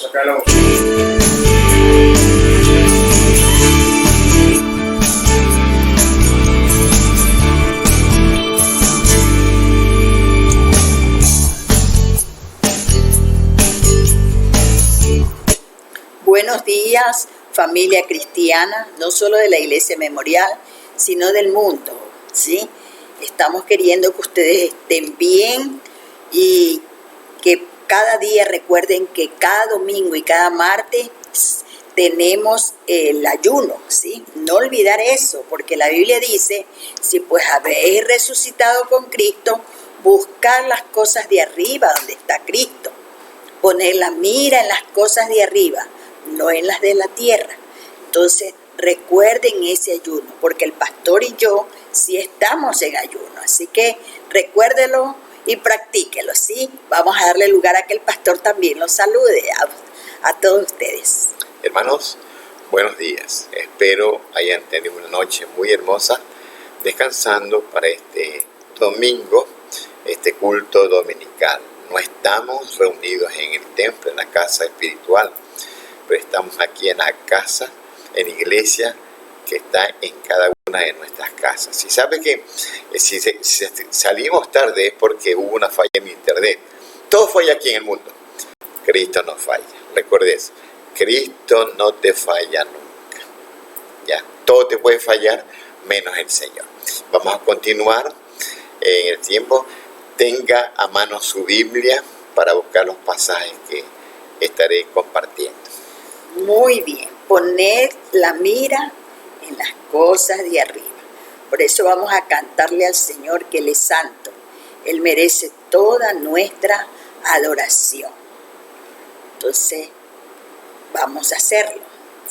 sacar la voz. Buenos días, familia cristiana, no solo de la Iglesia Memorial, sino del mundo, ¿sí? Estamos queriendo que ustedes estén bien y que cada día recuerden que cada domingo y cada martes tenemos el ayuno, ¿sí? No olvidar eso, porque la Biblia dice, si pues habéis resucitado con Cristo, buscar las cosas de arriba donde está Cristo. Poner la mira en las cosas de arriba, no en las de la tierra. Entonces, recuerden ese ayuno, porque el pastor y yo sí estamos en ayuno. Así que recuérdelo y practíquelo, ¿sí? Vamos a darle lugar a que el pastor también los salude a todos ustedes. Hermanos, buenos días. Espero hayan tenido una noche muy hermosa, descansando para este domingo, este culto dominical. No estamos reunidos en el templo, en la casa espiritual, pero estamos aquí en la casa, en la iglesia que está en cada una de nuestras casas. Y sabe que si salimos tarde es porque hubo una falla en internet. Todo falla aquí en el mundo. Cristo no falla. Recuerde eso. Cristo no te falla nunca. Ya, todo te puede fallar menos el Señor. Vamos a continuar en el tiempo. Tenga a mano su Biblia para buscar los pasajes que estaré compartiendo. Muy bien, poner la mira en las cosas de arriba. Por eso vamos a cantarle al Señor que Él es santo. Él merece toda nuestra adoración. Entonces, vamos a hacerlo.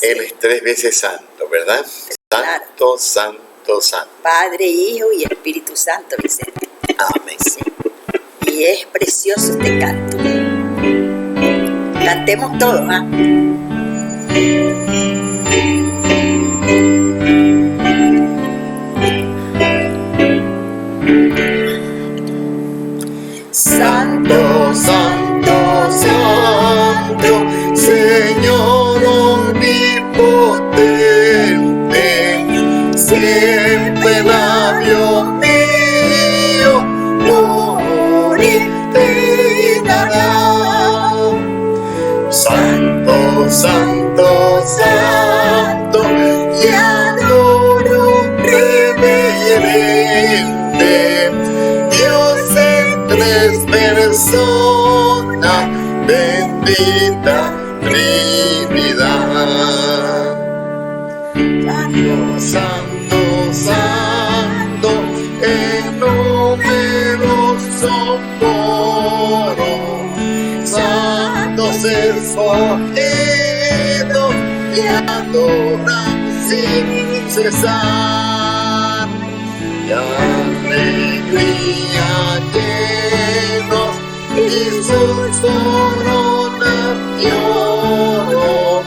Él es 3 veces santo, ¿verdad? Claro. Santo, santo, santo. Padre, Hijo y Espíritu Santo, Vicente. Amén. Sí. Y es precioso este canto. Cantemos todos, ¿ah? Santo, santo, santo, Señor omnipotente, siempre labio mío, te dará. Santo, santo, santo, te adoro reverente, Dios en 3 personas, bendita Trinidad. Santo, santo, en numeroso coro, santos escogidos te adoran sin cesar. Y alegría llenos y sus coronas de oro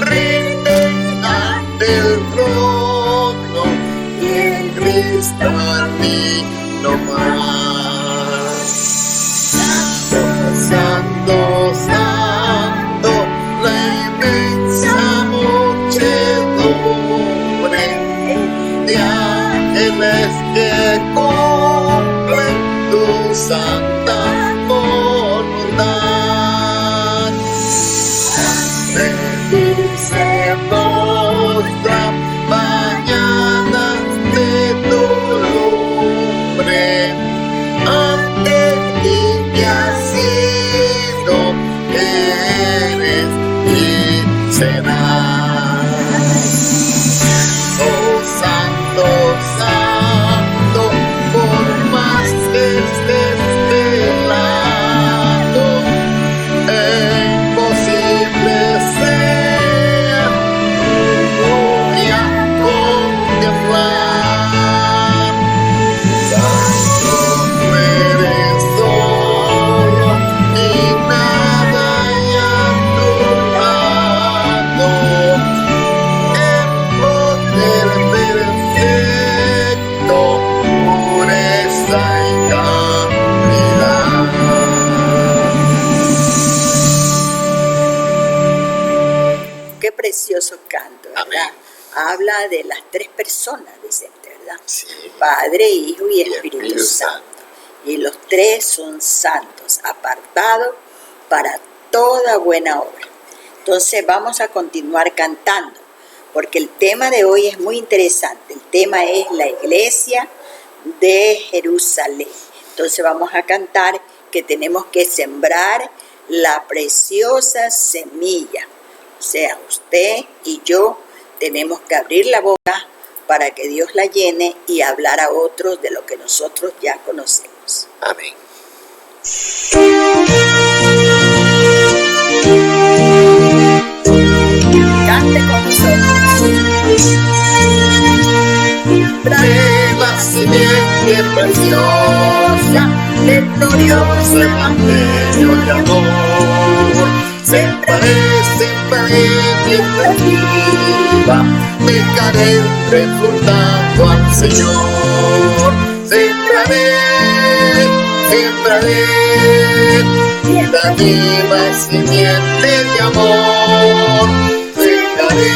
rinden ante el trono y en Cristo a mí no más. Santo, santo, santo, la inmensa muchedumbre de ángeles que cumplen tu santa voluntad. Se postra bañadas de tu lumbre, ante ti que has sido, eres y serás. Oh santo, santo, por más que estés velado, imposible sea voy a contemplar. Santo tú eres solo y nada hay a tu lado. qué precioso canto, ¿verdad? Amén. Habla de las tres personas, dicen, ¿verdad? Sí. Padre, Hijo y Espíritu Espíritu Santo. Y los tres son santos, apartados para toda buena obra. Entonces vamos a continuar cantando, porque el tema de hoy es muy interesante. El tema es la iglesia de Jerusalén. Entonces vamos a cantar que tenemos que sembrar la preciosa semilla. O sea, usted y yo tenemos que abrir la boca para que Dios la llene y hablar a otros de lo que nosotros ya conocemos. Amén. Cante con nosotros. La simiente preciosa del glorioso evangelio de amor. Sembraré mientras viva, dejaré el resultado al Señor. Sembraré la viva simiente de amor. Segaré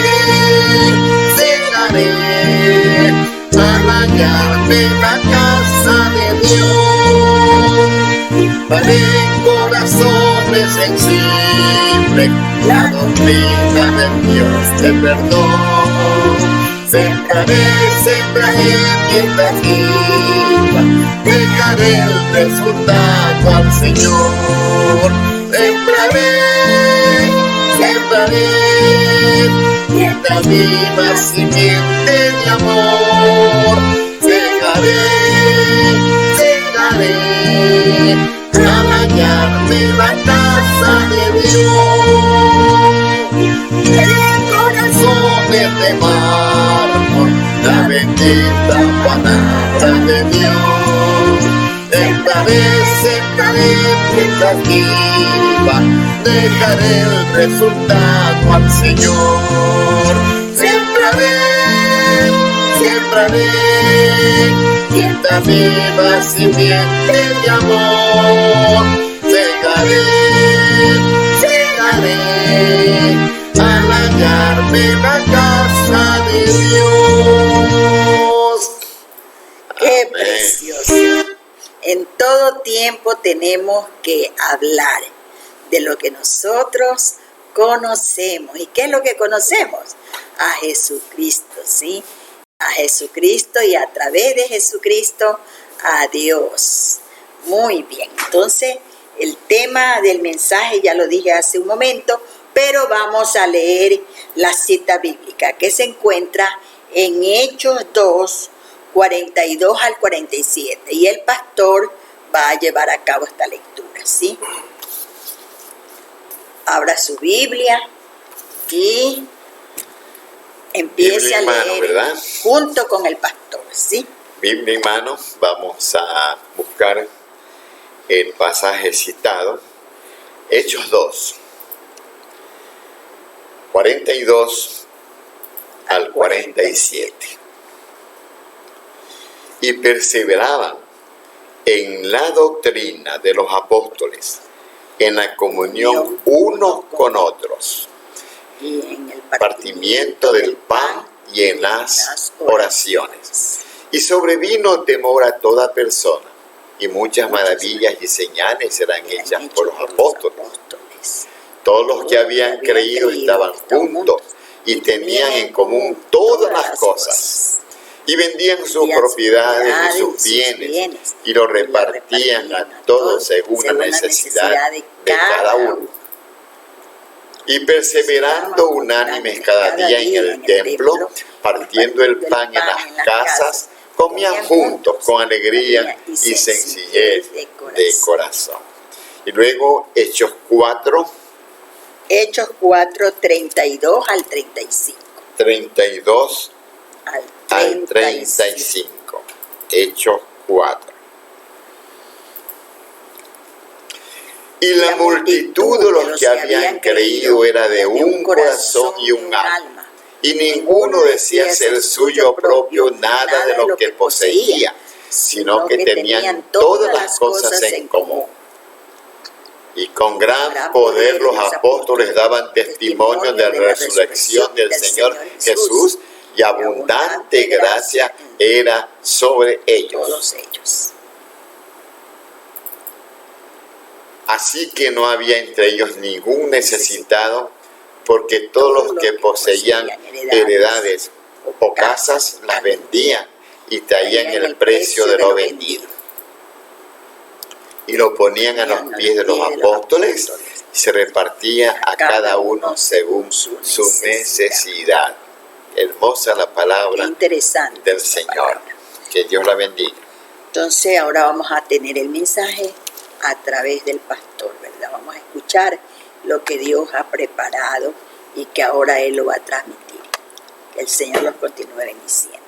al hallarme en la casa de Dios. Haré corazones sensibles la doctrina del Dios de perdón. Sembraré mientras viva, dejaré el resultado al Señor. Sembraré mientras viva simiente de amor. Segaré al hallarme en la casa de Dios. El corazón de mármol, la bendita palabra de Dios. Sembraré mientras viva, dejaré el resultado al Señor. Sembraré mientras viva simiente de amor. Segaré al hallarme en la casa de Dios. ¡Qué Amén. precioso! En todo tiempo tenemos que hablar de lo que nosotros conocemos. ¿Y qué es lo que conocemos? A Jesucristo, ¿sí? A Jesucristo y a través de Jesucristo a Dios. Muy bien, entonces el tema del mensaje ya lo dije hace un momento, pero vamos a leer la cita bíblica que se encuentra en Hechos 2, 42 al 47. Y el pastor va a llevar a cabo esta lectura, ¿sí? Abra su Biblia y empiece a leer, ¿verdad? Junto con el pastor, ¿sí? Biblia en mano, vamos a buscar el pasaje citado, Hechos 2, 42 al 47. Y perseveraban en la doctrina de los apóstoles, en la comunión unos con otros, y en el partimiento del pan y en las oraciones. Y sobrevino temor a toda persona, y muchas maravillas y señales eran hechas por los apóstoles. Todos los que habían creído estaban juntos y tenían en común todas las cosas. Y vendían sus propiedades y sus bienes y lo repartían a todos según la necesidad de cada uno. Y perseverando unánimes cada día en el templo, partiendo el pan en las casas, comían juntos con alegría y sencillez de corazón. Y luego Hechos 4, 32 al 35. 32 al 35. Hechos 4. Y la multitud de los que habían creído era de un corazón y un alma, y ninguno decía ser suyo propio nada de lo que poseía, sino que tenían todas las cosas en común. Y con gran poder los apóstoles daban testimonio de la resurrección del Señor Jesús, y abundante gracia era sobre ellos. Todos ellos. Así que no había entre ellos ningún necesitado, porque todos los que poseían heredades o casas las vendían y traían el precio de lo vendido. Y lo ponían a los pies de los apóstoles y se repartía a cada uno según su necesidad. Hermosa la palabra del Señor. Que Dios la bendiga. Entonces ahora vamos a tener el mensaje a través del pastor, ¿verdad? Vamos a escuchar lo que Dios ha preparado y que ahora Él lo va a transmitir. Que el Señor los continúe bendiciendo.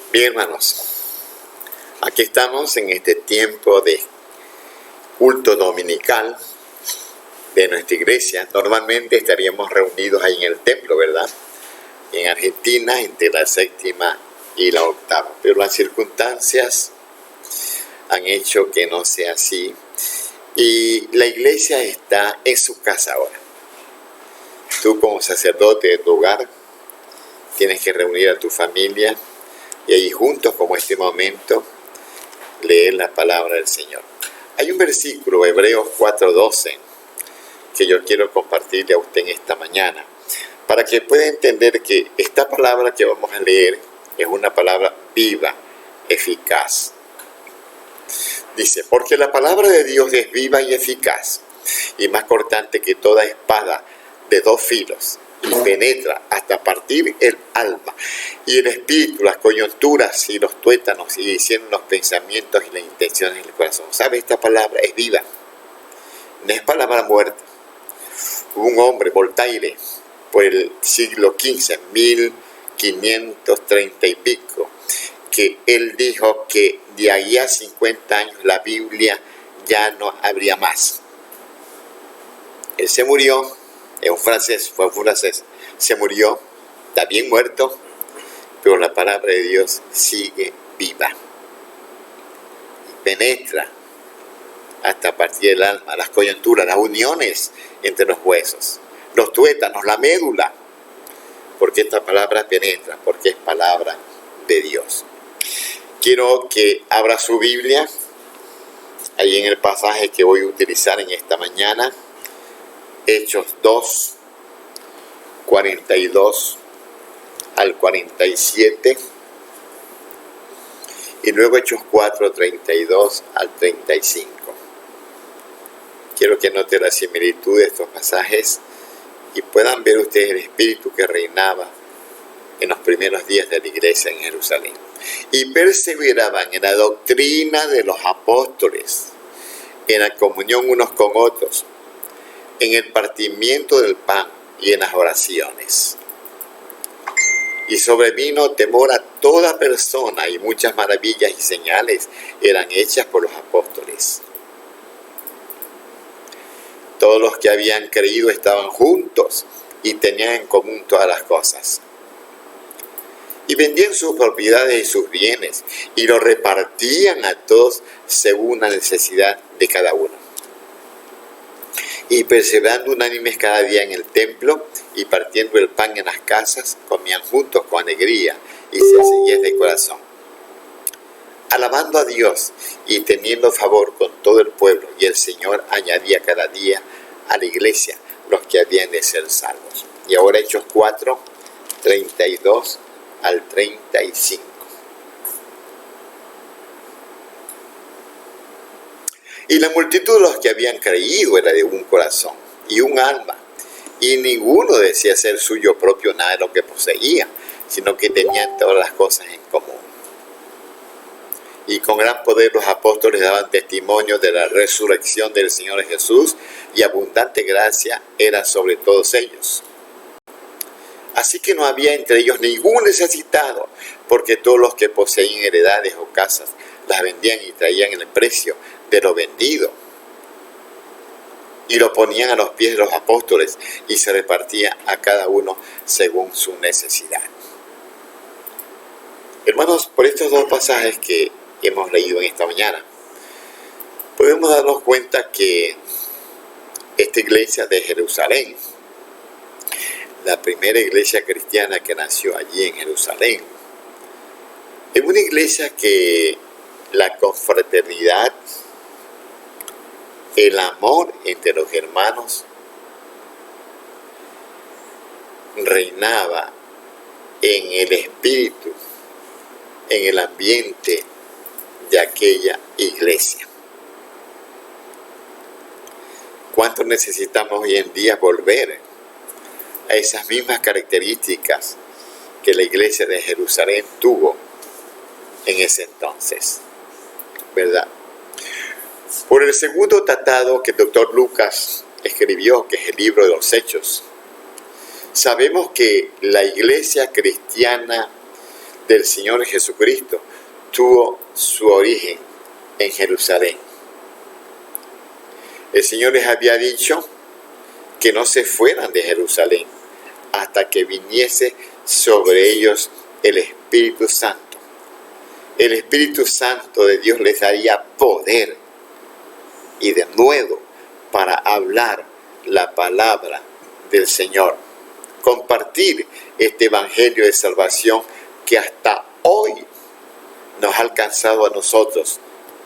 Bien, hermanos, aquí estamos en este tiempo de culto dominical de nuestra iglesia. Normalmente estaríamos reunidos ahí en el templo, ¿verdad? En Argentina, entre la séptima y la octava. Pero las circunstancias han hecho que no sea así. Y la iglesia está en su casa ahora. Tú como sacerdote de tu hogar tienes que reunir a tu familia y ahí juntos, como este momento, leer la palabra del Señor. Hay un versículo, Hebreos 4:12, que yo quiero compartirle a usted en esta mañana, para que pueda entender que esta palabra que vamos a leer es una palabra viva, eficaz. Dice, porque la palabra de Dios es viva y eficaz, y más cortante que toda espada de dos filos, y penetra hasta partir el alma y el espíritu, las coyunturas y los tuétanos, y disciernen los pensamientos y las intenciones del corazón. ¿Sabe? Esta palabra es viva, no es palabra muerta. Hubo un hombre, Voltaire, por el siglo XV, 1530 y pico, que él dijo que de ahí a 50 años la Biblia ya no habría más. Él se murió. Es un francés, fue un francés, se murió, está bien muerto, pero la palabra de Dios sigue viva. Y penetra hasta partir el alma, las coyunturas, las uniones entre los huesos, los tuétanos, la médula, porque esta palabra penetra, porque es palabra de Dios. Quiero que abra su Biblia, ahí en el pasaje que voy a utilizar en esta mañana, Hechos 2, 42 al 47, y luego Hechos 4, 32 al 35. Quiero que noten la similitud de estos pasajes y puedan ver ustedes el espíritu que reinaba en los primeros días de la iglesia en Jerusalén. Y perseveraban en la doctrina de los apóstoles, en la comunión unos con otros, en el partimiento del pan y en las oraciones. Y sobrevino temor a toda persona, y muchas maravillas y señales eran hechas por los apóstoles. Todos los que habían creído estaban juntos y tenían en común todas las cosas. Y vendían sus propiedades y sus bienes y los repartían a todos según la necesidad de cada uno. Y perseverando unánimes cada día en el templo y partiendo el pan en las casas, comían juntos con alegría y sencillez de corazón, alabando a Dios y teniendo favor con todo el pueblo. Y el Señor añadía cada día a la iglesia los que habían de ser salvos. Y ahora Hechos 4, 32 al 35. Y la multitud de los que habían creído era de un corazón y un alma, y ninguno decía ser suyo propio nada de lo que poseía, sino que tenían todas las cosas en común. Y con gran poder los apóstoles daban testimonio de la resurrección del Señor Jesús, y abundante gracia era sobre todos ellos. Así que no había entre ellos ningún necesitado, porque todos los que poseían heredades o casas las vendían y traían el precio de lo vendido y lo ponían a los pies de los apóstoles y se repartía a cada uno según su necesidad. Hermanos, por estos dos pasajes que hemos leído en esta mañana, podemos darnos cuenta que esta iglesia de Jerusalén, la primera iglesia cristiana que nació allí en Jerusalén, es una iglesia que la confraternidad, el amor entre los hermanos reinaba en el espíritu, en el ambiente de aquella iglesia. ¿Cuánto necesitamos hoy en día volver a esas mismas características que la iglesia de Jerusalén tuvo en ese entonces? ¿Verdad? Por el segundo tratado que el doctor Lucas escribió, que es el libro de los Hechos, sabemos que la iglesia cristiana del Señor Jesucristo tuvo su origen en Jerusalén. El Señor les había dicho que no se fueran de Jerusalén hasta que viniese sobre ellos el Espíritu Santo. El Espíritu Santo de Dios les daría poder y de nuevo para hablar la palabra del Señor, compartir este evangelio de salvación que hasta hoy nos ha alcanzado a nosotros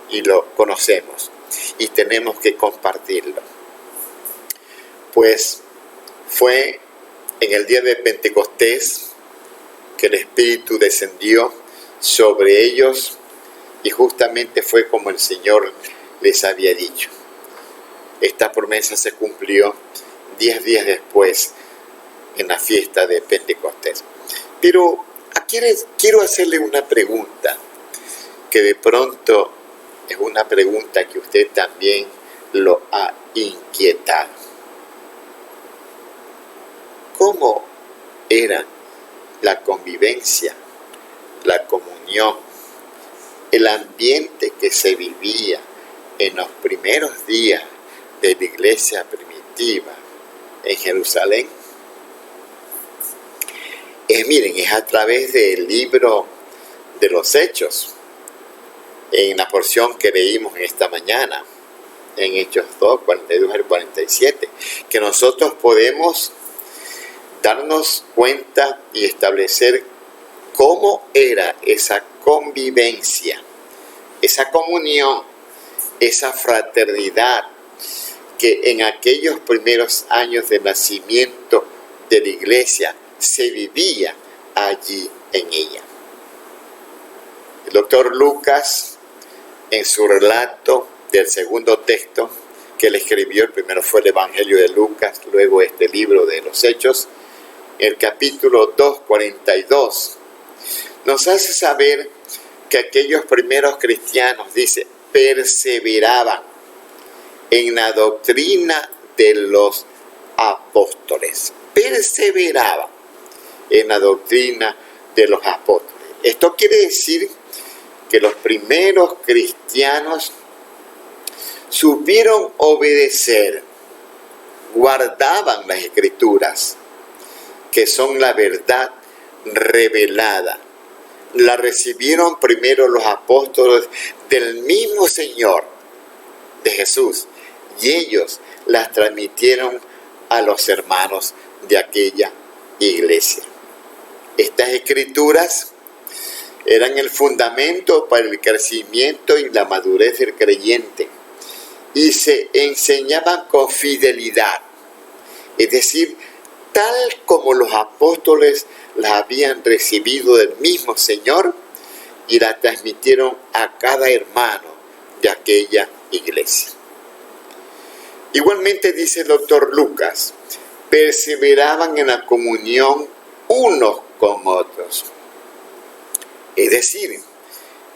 y lo conocemos y tenemos que compartirlo. Pues fue en el día de Pentecostés que el Espíritu descendió sobre ellos y justamente fue como el Señor les había dicho. Esta promesa se cumplió 10 días después en la fiesta de Pentecostés. Pero aquí quiero hacerle una pregunta que de pronto es una pregunta que usted también lo ha inquietado. ¿Cómo era la convivencia, la comunión, el ambiente que se vivía en los primeros días de la iglesia primitiva en Jerusalén? Miren, es a través del libro de los Hechos, en la porción que leímos esta mañana, en Hechos 2, 42 al 47, que nosotros podemos darnos cuenta y establecer cómo era esa convivencia, esa comunión, esa fraternidad que en aquellos primeros años de nacimiento de la iglesia se vivía allí en ella. El doctor Lucas, en su relato del segundo texto que él escribió, el primero fue el Evangelio de Lucas, luego este libro de los Hechos, el capítulo 2, 42, nos hace saber que aquellos primeros cristianos, dice, perseveraban en la doctrina de los apóstoles. Perseveraban en la doctrina de los apóstoles. Esto quiere decir que los primeros cristianos supieron obedecer, guardaban las escrituras, que son la verdad revelada. La recibieron primero los apóstoles del mismo Señor, de Jesús, y ellos las transmitieron a los hermanos de aquella iglesia. Estas escrituras eran el fundamento para el crecimiento y la madurez del creyente y se enseñaban con fidelidad, es decir, tal como los apóstoles las habían recibido del mismo Señor y la transmitieron a cada hermano de aquella iglesia. Igualmente dice el doctor Lucas, perseveraban en la comunión unos con otros. Es decir,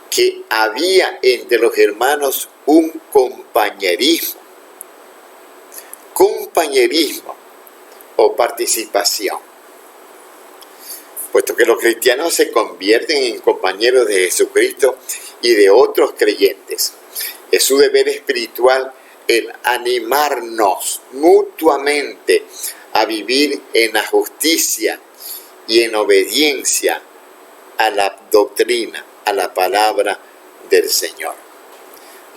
que había entre los hermanos un compañerismo o participación. puesto que los cristianos se convierten en compañeros de Jesucristo y de otros creyentes. Es su deber espiritual el animarnos mutuamente a vivir en la justicia y en obediencia a la doctrina, a la palabra del Señor.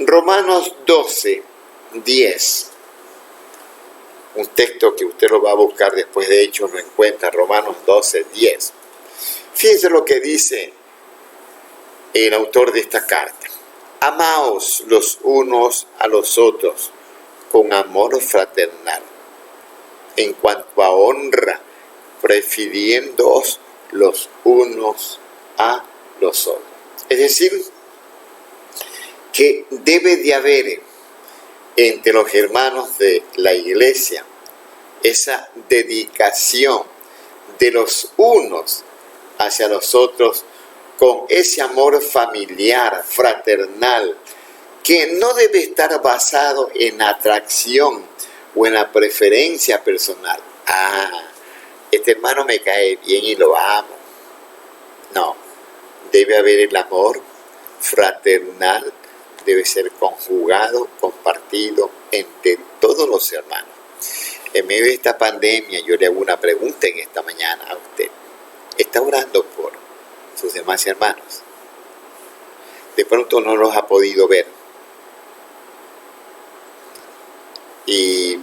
Romanos 12, 10. Un texto que usted lo va a buscar después, de hecho lo encuentra, Romanos 12, 10. Fíjense lo que dice el autor de esta carta. Amaos los unos a los otros con amor fraternal, en cuanto a honra, prefiriéndoos los unos a los otros. Es decir, que debe de haber entre los hermanos de la iglesia esa dedicación de los unos hacia los otros con ese amor familiar, fraternal, que no debe estar basado en atracción o en la preferencia personal. Este hermano me cae bien y lo amo. No, debe haber el amor fraternal, debe ser conjugado, compartido entre todos los hermanos. En medio de esta pandemia, yo le hago una pregunta en esta mañana a usted. ¿Está orando por sus demás hermanos? De pronto no los ha podido ver. Y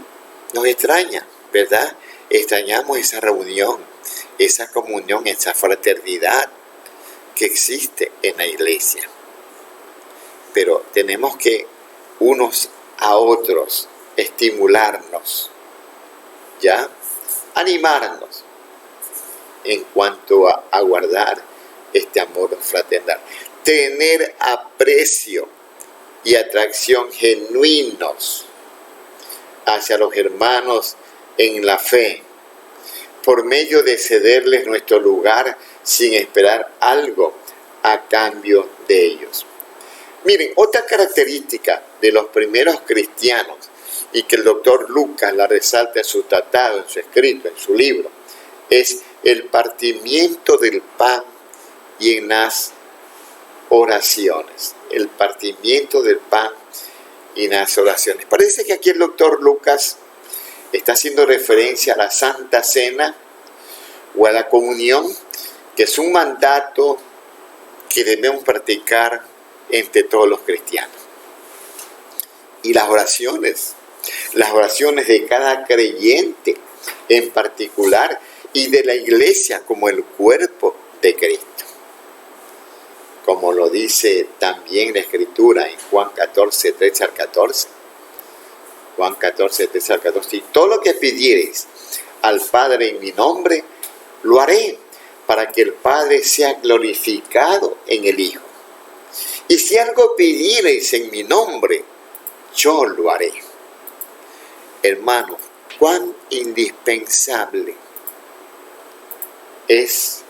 nos extraña, ¿verdad? Extrañamos esa reunión, esa comunión, esa fraternidad que existe en la iglesia. Pero tenemos que unos a otros estimularnos, ¿ya? Animarnos en cuanto a guardar este amor fraternal. Tener aprecio y atracción genuinos hacia los hermanos en la fe, por medio de cederles nuestro lugar sin esperar algo a cambio de ellos. Miren, otra característica de los primeros cristianos, y que el doctor Lucas la resalta en su tratado, en su escrito, en su libro, es el partimiento del pan y en las oraciones. El partimiento del pan y en las oraciones. Parece que aquí el doctor Lucas está haciendo referencia a la Santa Cena o a la comunión, que es un mandato que debemos practicar entre todos los cristianos. Y las oraciones de cada creyente en particular y de la iglesia como el cuerpo de Cristo. Como lo dice también la Escritura en Juan 14, 13 al 14. Juan 14, 13 al 14. Y todo lo que pidiereis al Padre en mi nombre, lo haré, para que el Padre sea glorificado en el Hijo. Y si algo pidiereis en mi nombre, yo lo haré. Hermanos, cuán indispensable es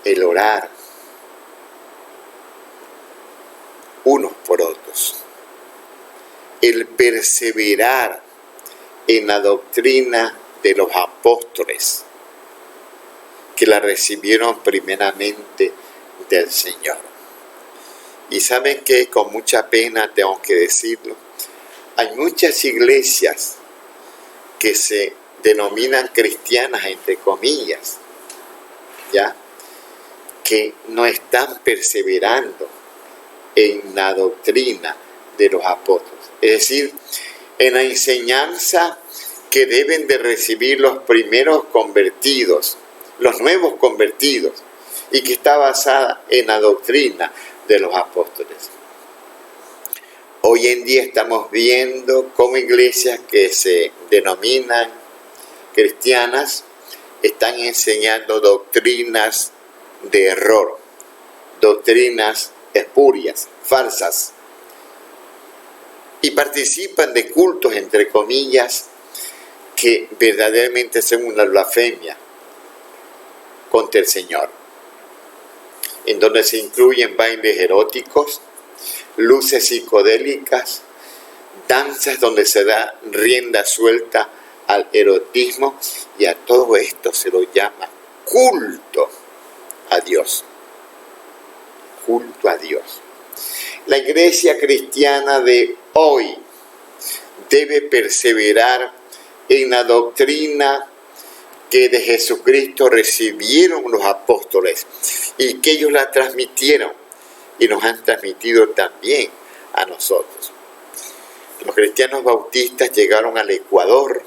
el orar unos por otros, el perseverar en la doctrina de los apóstoles que la recibieron primeramente del Señor. Y saben que con mucha pena tengo que decirlo, hay muchas iglesias que se denominan cristianas, entre comillas, ¿ya? Que no están perseverando en la doctrina de los apóstoles. Es decir, en la enseñanza que deben de recibir los primeros convertidos, los nuevos convertidos, y que está basada en la doctrina de los apóstoles. Hoy en día estamos viendo cómo iglesias que se denominan cristianas están enseñando doctrinas de error, doctrinas espurias, falsas, y participan de cultos, entre comillas, que verdaderamente son una blasfemia contra el Señor, en donde se incluyen bailes eróticos, luces psicodélicas, danzas donde se da rienda suelta al erotismo, y a todo esto se lo llama culto a Dios. Culto a Dios. La iglesia cristiana de hoy debe perseverar en la doctrina que de Jesucristo recibieron los apóstoles y que ellos la transmitieron y nos han transmitido también a nosotros. Los cristianos bautistas llegaron al Ecuador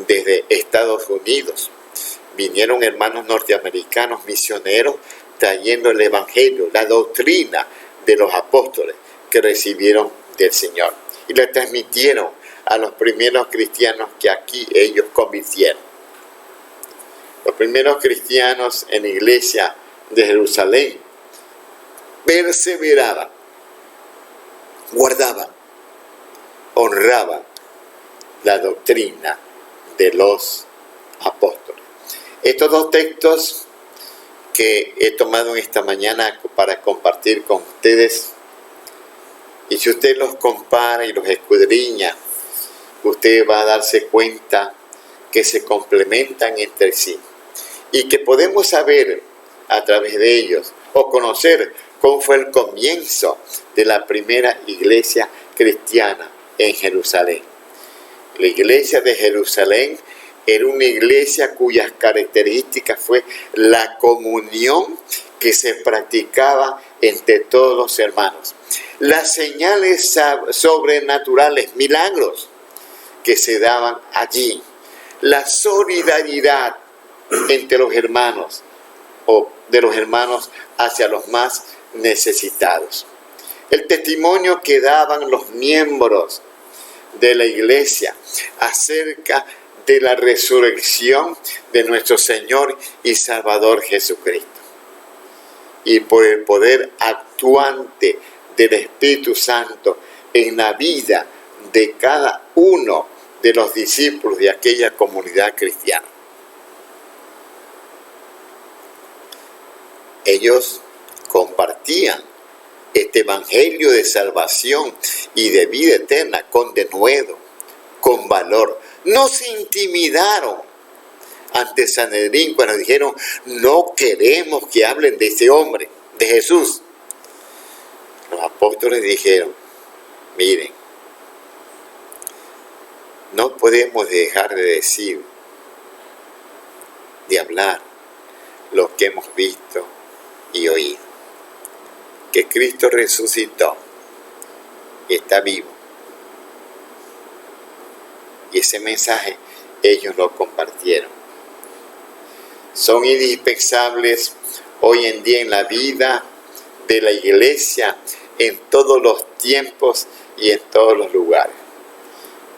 desde Estados Unidos. Vinieron hermanos norteamericanos misioneros trayendo el evangelio, la doctrina de los apóstoles que recibieron del Señor y la transmitieron a los primeros cristianos que aquí ellos convirtieron. Los primeros cristianos en la iglesia de Jerusalén perseveraban, guardaban, honraban la doctrina de los apóstoles. Estos dos textos que he tomado en esta mañana para compartir con ustedes, y si usted los compara y los escudriña, usted va a darse cuenta que se complementan entre sí y que podemos saber a través de ellos o conocer cómo fue el comienzo de la primera iglesia cristiana en Jerusalén. La iglesia de Jerusalén era una iglesia cuyas características fue la comunión que se practicaba entre todos los hermanos, las señales sobrenaturales, milagros que se daban allí, la solidaridad entre los hermanos o de los hermanos hacia los más necesitados, el testimonio que daban los miembros de la iglesia acerca de la resurrección de nuestro Señor y Salvador Jesucristo, y por el poder actuante del Espíritu Santo en la vida de cada uno de los discípulos de aquella comunidad cristiana. Ellos compartían este evangelio de salvación y de vida eterna con denuedo, con valor. No se intimidaron ante Sanedrín cuando dijeron: no queremos que hablen de ese hombre, de Jesús. Los apóstoles dijeron: miren, no podemos dejar de decir, de hablar lo que hemos visto y oído, que Cristo resucitó y está vivo. Y ese mensaje ellos lo compartieron. Son indispensables hoy en día en la vida de la iglesia, en todos los tiempos y en todos los lugares.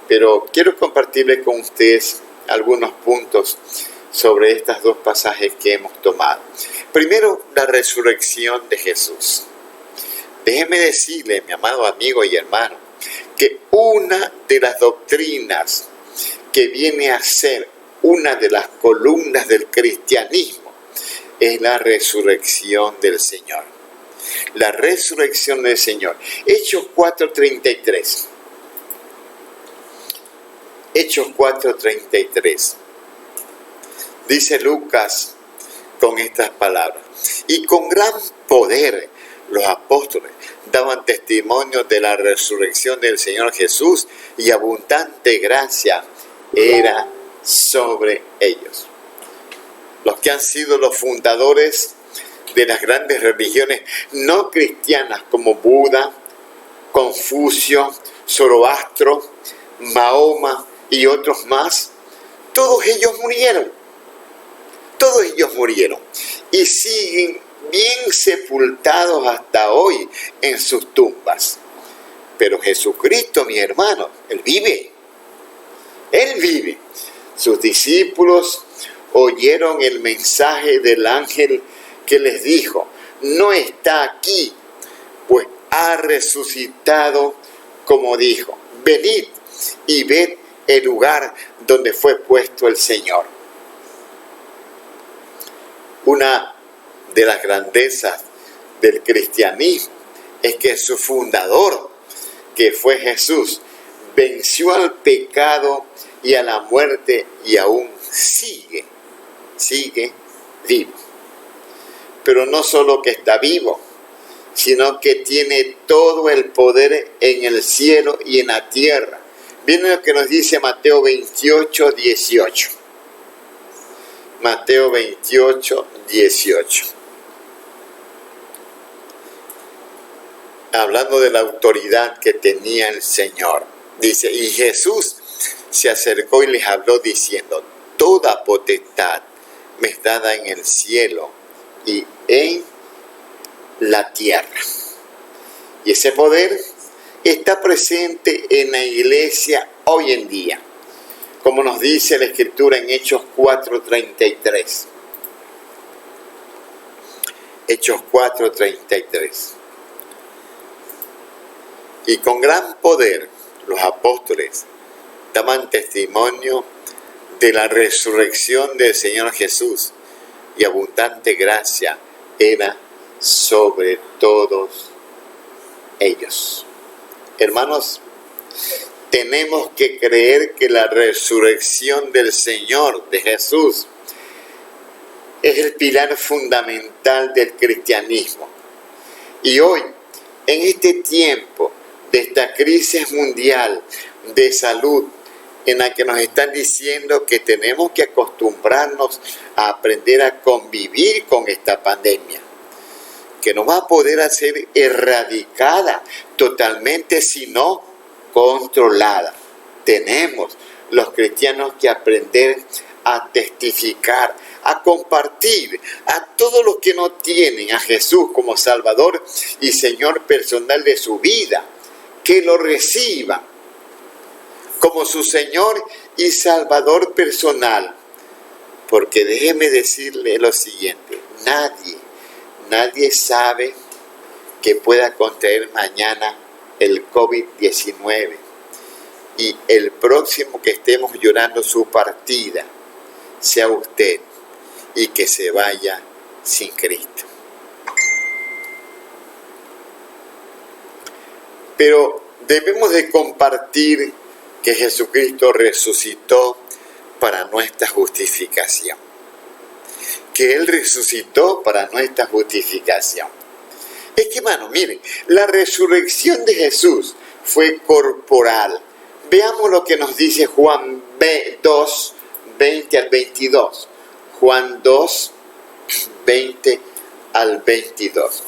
Pero quiero compartirles con ustedes algunos puntos sobre estos dos pasajes que hemos tomado. Primero, la resurrección de Jesús. Déjeme decirle, mi amado amigo y hermano, que una de las doctrinas que viene a ser una de las columnas del cristianismo es la resurrección del Señor. La resurrección del Señor. Hechos 4:33. Hechos 4:33. Dice Lucas con estas palabras: y con gran poder los apóstoles daban testimonio de la resurrección del Señor Jesús, y abundante gracia era sobre ellos. Los que han sido los fundadores de las grandes religiones no cristianas como Buda, Confucio, Zoroastro, Mahoma y otros más, todos ellos murieron. Todos ellos murieron y siguen bien sepultados hasta hoy en sus tumbas. Pero Jesucristo, mi hermano, Él vive. Él vive. Sus discípulos oyeron el mensaje del ángel que les dijo: no está aquí, pues ha resucitado como dijo. Venid y ved el lugar donde fue puesto el Señor. Una de las grandezas del cristianismo es que su fundador, que fue Jesús, venció al pecado y a la muerte y aún sigue vivo. Pero no solo que está vivo, sino que tiene todo el poder en el cielo y en la tierra. Viene lo que nos dice Mateo 28, 18. Mateo 28, 18. Hablando de la autoridad que tenía el Señor. Dice, y Jesús se acercó y les habló diciendo, toda potestad me es dada en el cielo y en la tierra. Y ese poder está presente en la iglesia hoy en día, como nos dice la Escritura en Hechos 4:33. Hechos 4:33. Y con gran poder los apóstoles daban testimonio de la resurrección del Señor Jesús, y abundante gracia era sobre todos ellos. Hermanos, tenemos que creer que la resurrección del Señor, de Jesús, es el pilar fundamental del cristianismo. Y hoy, en este tiempo de esta crisis mundial de salud, en la que nos están diciendo que tenemos que acostumbrarnos a aprender a convivir con esta pandemia, que no va a poder ser erradicada totalmente, sino controlada. Tenemos los cristianos que aprender a testificar, a compartir a todos los que no tienen a Jesús como Salvador y Señor personal de su vida, que lo reciban como su Señor y Salvador personal. Porque déjeme decirle lo siguiente, nadie sabe que pueda contraer mañana el COVID-19 y el próximo que estemos llorando su partida sea usted y que se vaya sin Cristo. Pero debemos de compartir que Jesucristo resucitó para nuestra justificación. Que Él resucitó para nuestra justificación. Es que, hermano, miren, la resurrección de Jesús fue corporal. Veamos lo que nos dice Juan 2, 20 al 22. Juan 2, 20 al 22.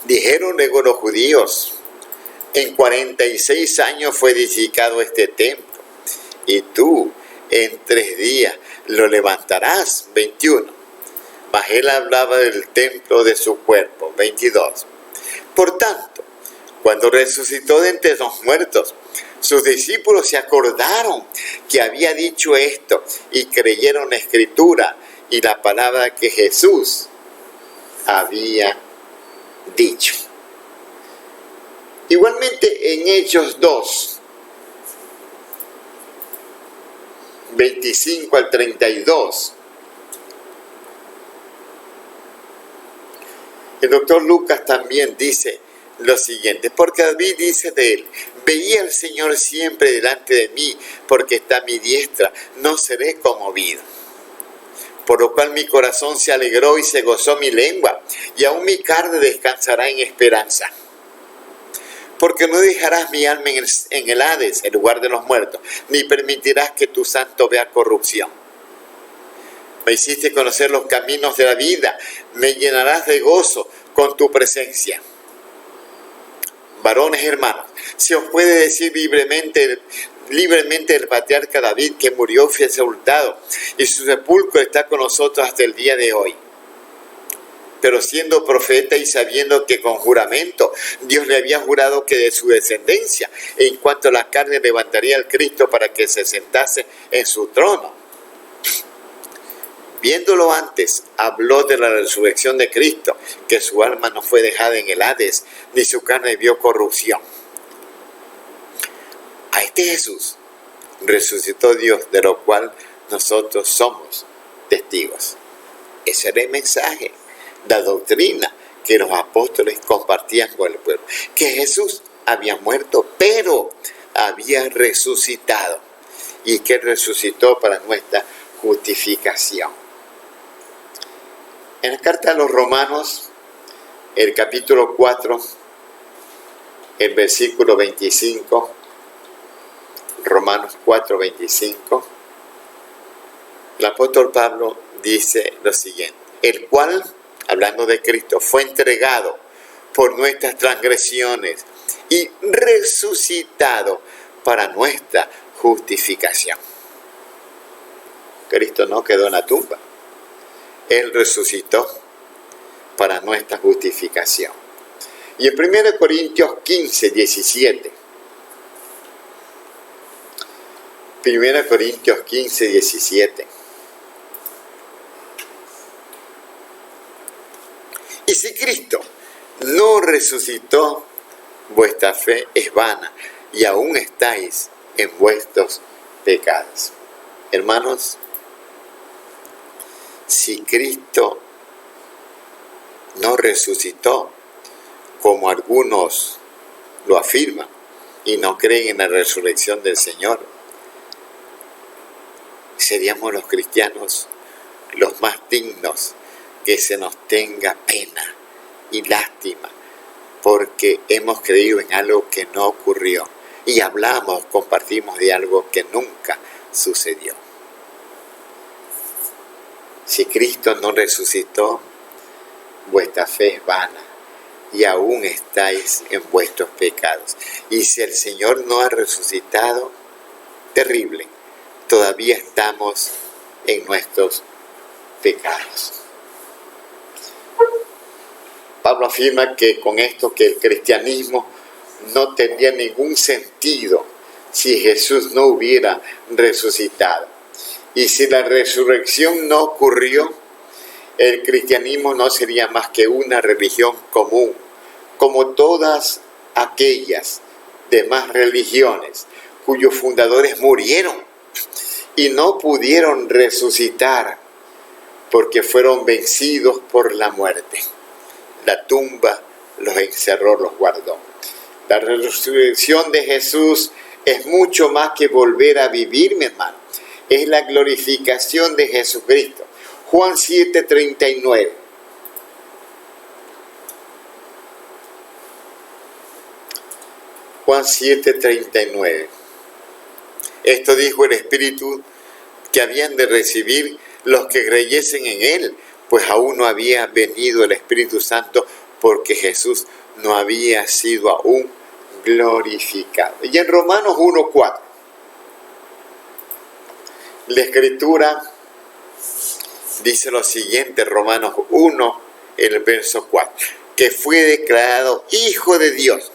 Dijeron luego los judíos, en 46 años fue edificado este templo, y tú en 3 días lo levantarás. 21. Mas él hablaba del templo de su cuerpo. 22. Por tanto, cuando resucitó de entre los muertos, sus discípulos se acordaron que había dicho esto y creyeron la Escritura y la palabra que Jesús había dicho. Igualmente en Hechos 2, 25 al 32, el doctor Lucas también dice lo siguiente, porque David dice de él, veía al Señor siempre delante de mí, porque está a mi diestra, no seré conmovido. Por lo cual mi corazón se alegró y se gozó mi lengua, y aún mi carne descansará en esperanza. Porque no dejarás mi alma en el Hades, el lugar de los muertos, ni permitirás que tu santo vea corrupción. Me hiciste conocer los caminos de la vida, me llenarás de gozo con tu presencia. Varones hermanos, se os puede decir libremente el patriarca David, que murió fue sepultado, y su sepulcro está con nosotros hasta el día de hoy. Pero siendo profeta y sabiendo que con juramento Dios le había jurado que de su descendencia, en cuanto a la carne, levantaría al Cristo para que se sentase en su trono. Viéndolo antes, habló de la resurrección de Cristo, que su alma no fue dejada en el Hades, ni su carne vio corrupción. A este Jesús resucitó Dios, de lo cual nosotros somos testigos. Ese era el mensaje, la doctrina que los apóstoles compartían con el pueblo. Que Jesús había muerto, pero había resucitado. Y que resucitó para nuestra justificación. En la carta a los Romanos, el capítulo 4, el versículo 25, Romanos 4, 25, el apóstol Pablo dice lo siguiente: el cual, hablando de Cristo, fue entregado por nuestras transgresiones y resucitado para nuestra justificación. Cristo no quedó en la tumba. Él resucitó para nuestra justificación. Y en 1 Corintios 15, 17. 1 Corintios 15, 17. Y si Cristo no resucitó, vuestra fe es vana y aún estáis en vuestros pecados. Hermanos, si Cristo no resucitó, como algunos lo afirman y no creen en la resurrección del Señor, seríamos los cristianos los más dignos que se nos tenga pena y lástima, porque hemos creído en algo que no ocurrió y compartimos de algo que nunca sucedió. Si Cristo no resucitó, vuestra fe es vana y aún estáis en vuestros pecados. Y si el Señor no ha resucitado, terrible, todavía estamos en nuestros pecados. Pablo afirma que con esto que el cristianismo no tendría ningún sentido si Jesús no hubiera resucitado. Y si la resurrección no ocurrió, el cristianismo no sería más que una religión común, como todas aquellas demás religiones cuyos fundadores murieron y no pudieron resucitar porque fueron vencidos por la muerte. La tumba los encerró, los guardó. La resurrección de Jesús es mucho más que volver a vivir, mi hermano. Es la glorificación de Jesucristo. Juan 7:39. Juan 7:39. Esto dijo el Espíritu que habían de recibir los que creyesen en Él, pues aún no había venido el Espíritu Santo, porque Jesús no había sido aún glorificado. Y en Romanos 1:4, la Escritura dice lo siguiente, Romanos 1, el verso 4, que fue declarado Hijo de Dios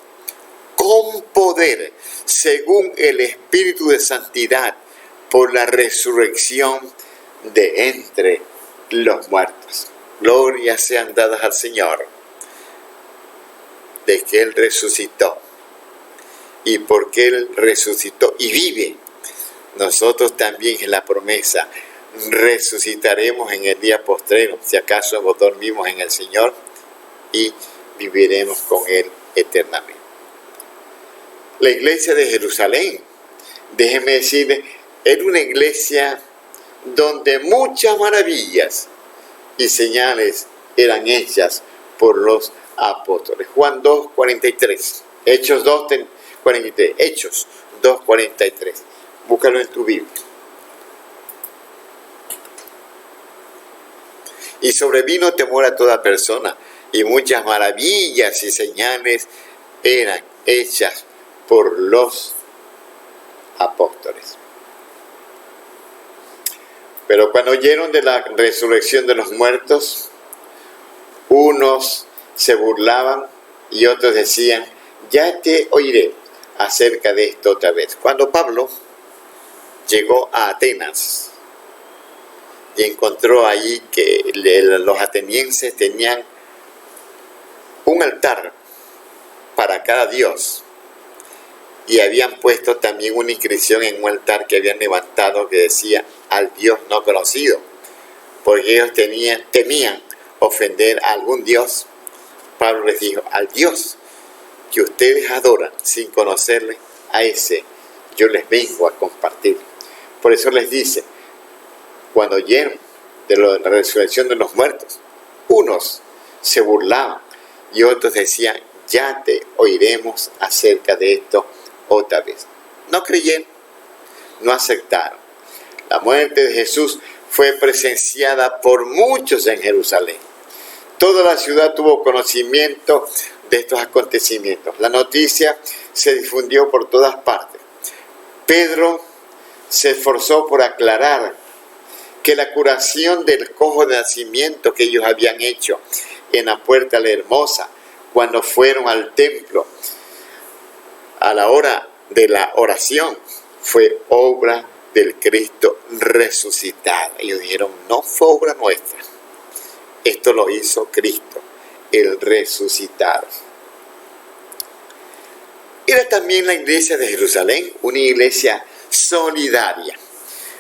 con poder, según el Espíritu de Santidad, por la resurrección de entre los muertos. Glorias sean dadas al Señor, de que Él resucitó. Y porque Él resucitó y vive, nosotros también en la promesa resucitaremos en el día postrero, si acaso dormimos en el Señor, y viviremos con Él eternamente. La iglesia de Jerusalén, déjenme decirles, era una iglesia donde muchas maravillas y señales eran hechas por los apóstoles. Juan 2:43, Hechos 2:43, Hechos 2:43. Búscalo en tu Biblia. Y sobrevino temor a toda persona, y muchas maravillas y señales eran hechas por los apóstoles. Pero cuando oyeron de la resurrección de los muertos, unos se burlaban y otros decían: ya te oiré acerca de esto otra vez. Cuando Pablo llegó a Atenas y encontró allí que los atenienses tenían un altar para cada dios, y habían puesto también una inscripción en un altar que habían levantado que decía: al Dios no conocido, porque ellos temían ofender a algún Dios. Pablo les dijo: al Dios que ustedes adoran sin conocerle, a ese yo les vengo a compartir. Por eso les dice, cuando oyeron de la resurrección de los muertos, Unos se burlaban y otros decían, ya te oiremos acerca de esto otra vez. No creyeron, no aceptaron. La muerte de Jesús fue presenciada por muchos en Jerusalén. Toda la ciudad tuvo conocimiento de estos acontecimientos. La noticia se difundió por todas partes. Pedro se esforzó por aclarar que la curación del cojo de nacimiento que ellos habían hecho en la Puerta la Hermosa, cuando fueron al templo a la hora de la oración, fue obra del Cristo resucitado. Ellos dijeron, no fue obra nuestra, esto lo hizo Cristo, el resucitado. Era también la iglesia de Jerusalén, una iglesia solidaria.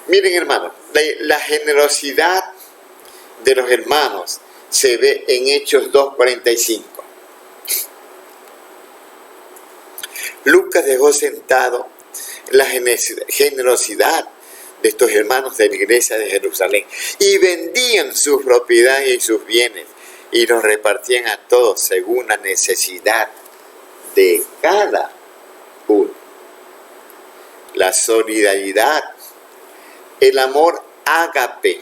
Miren, hermanos, la generosidad de los hermanos se ve en Hechos 2:45. Lucas dejó sentado la generosidad de estos hermanos de la iglesia de Jerusalén y vendían sus propiedades y sus bienes y los repartían a todos según la necesidad de cada uno. La solidaridad, el amor ágape,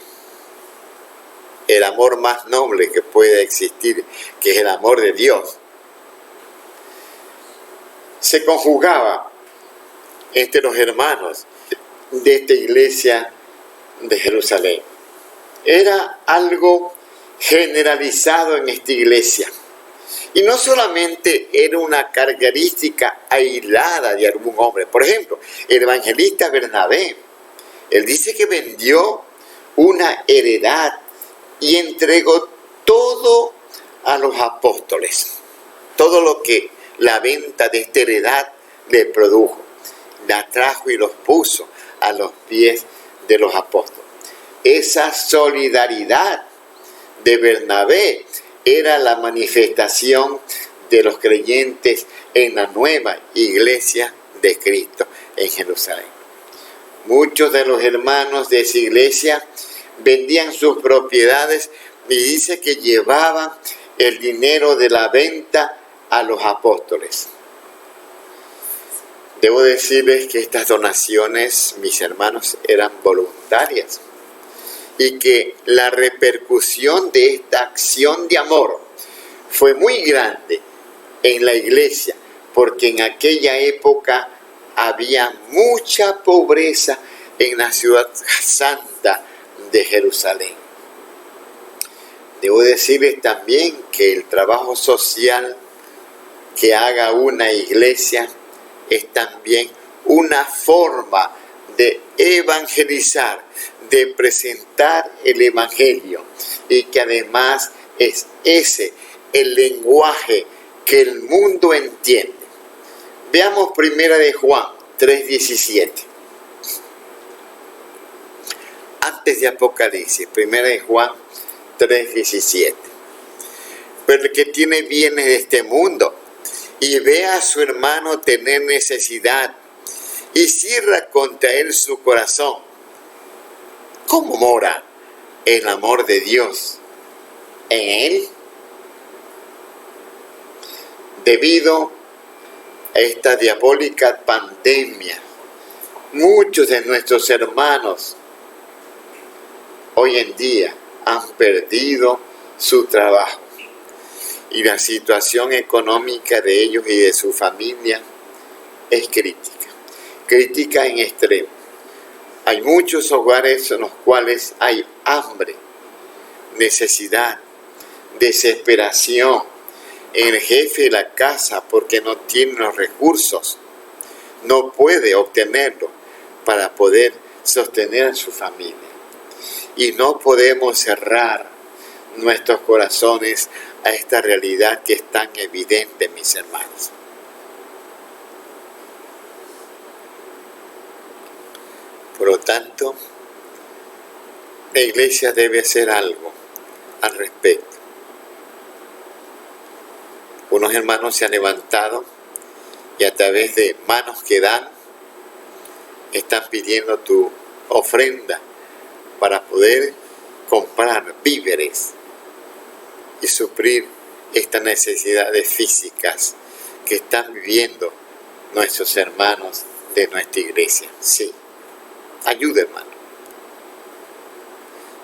el amor más noble que puede existir, que es el amor de Dios, se conjugaba entre los hermanos de esta iglesia de Jerusalén. Era algo generalizado en esta iglesia. Y no solamente era una característica aislada de algún hombre. Por ejemplo, el evangelista Bernabé, él dice que vendió una heredad y entregó todo a los apóstoles. Todo lo que la venta de esta heredad le produjo, la trajo y los puso a los pies de los apóstoles. Esa solidaridad de Bernabé era la manifestación de los creyentes en la nueva iglesia de Cristo en Jerusalén. Muchos de los hermanos de esa iglesia vendían sus propiedades y dice que llevaban el dinero de la venta a los apóstoles. Debo decirles que estas donaciones, mis hermanos, eran voluntarias y que la repercusión de esta acción de amor fue muy grande en la iglesia, porque en aquella época había mucha pobreza en la ciudad santa de Jerusalén. Debo decirles también que el trabajo social que haga una iglesia es también una forma de evangelizar, de presentar el evangelio, y que además es ese el lenguaje que el mundo entiende. Veamos primera de Juan 3:17. Antes de Apocalipsis, primera de Juan 3:17. Pero el que tiene bienes de este mundo y ve a su hermano tener necesidad y cierra contra él su corazón, ¿cómo mora el amor de Dios en él? Debido a esta diabólica pandemia, muchos de nuestros hermanos hoy en día han perdido su trabajo. Y la situación económica de ellos y de su familia es crítica. Crítica en extremo. Hay muchos hogares en los cuales hay hambre, necesidad, desesperación en el jefe de la casa porque no tiene los recursos, no puede obtenerlo para poder sostener a su familia. Y no podemos cerrar nuestros corazones a esta realidad que es tan evidente, mis hermanos. Por lo tanto, la iglesia debe hacer algo al respecto. Unos hermanos se han levantado y a través de manos que dan, están pidiendo tu ofrenda para poder comprar víveres y suplir estas necesidades físicas que están viviendo nuestros hermanos de nuestra iglesia. Sí, ayuda, hermano.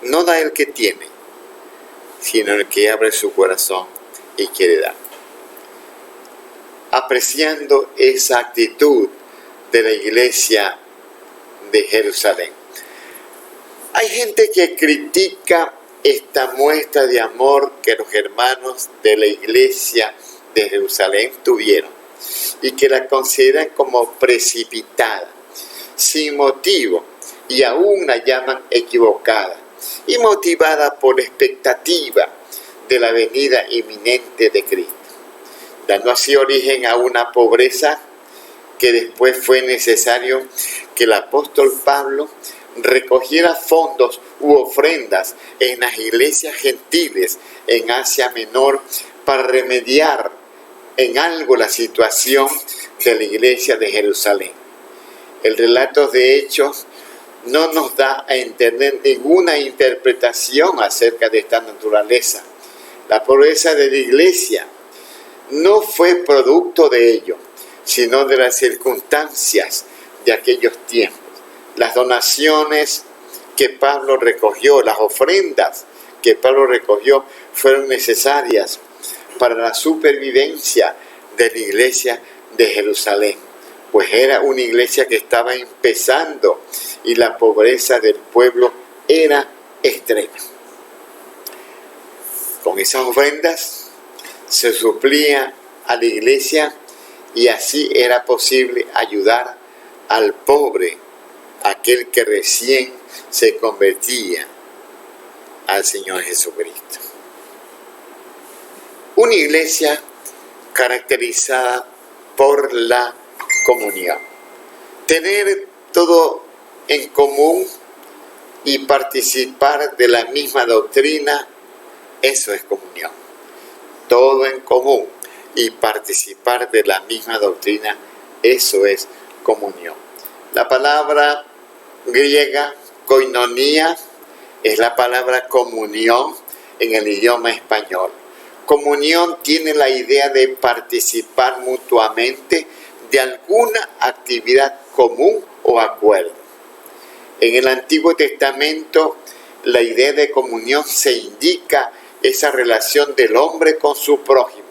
No da el que tiene, sino el que abre su corazón y quiere dar. Apreciando esa actitud de la iglesia de Jerusalén. Hay gente que critica esta muestra de amor que los hermanos de la iglesia de Jerusalén tuvieron y que la consideran como precipitada, sin motivo, y aún la llaman equivocada y motivada por la expectativa de la venida inminente de Cristo, dando así origen a una pobreza que después fue necesario que el apóstol Pablo recogiera fondos u ofrendas en las iglesias gentiles en Asia Menor para remediar en algo la situación de la iglesia de Jerusalén. El relato de Hechos no nos da a entender ninguna interpretación acerca de esta naturaleza. La pobreza de la iglesia no fue producto de ello, sino de las circunstancias de aquellos tiempos. Las donaciones que Pablo recogió, las ofrendas que Pablo recogió, fueron necesarias para la supervivencia de la iglesia de Jerusalén, pues era una iglesia que estaba empezando y la pobreza del pueblo era extrema. Con esas ofrendas se suplía a la iglesia y así era posible ayudar al pobre, aquel que recién se convertía al Señor Jesucristo. Una iglesia caracterizada por la comunión. Tener todo en común y participar de la misma doctrina, eso es comunión. Todo en común y participar de la misma doctrina, eso es comunión. La palabra griega koinonia es la palabra comunión en el idioma español. Comunión tiene la idea de participar mutuamente de alguna actividad común o acuerdo. En el Antiguo Testamento, la idea de comunión se indica esa relación del hombre con su prójimo.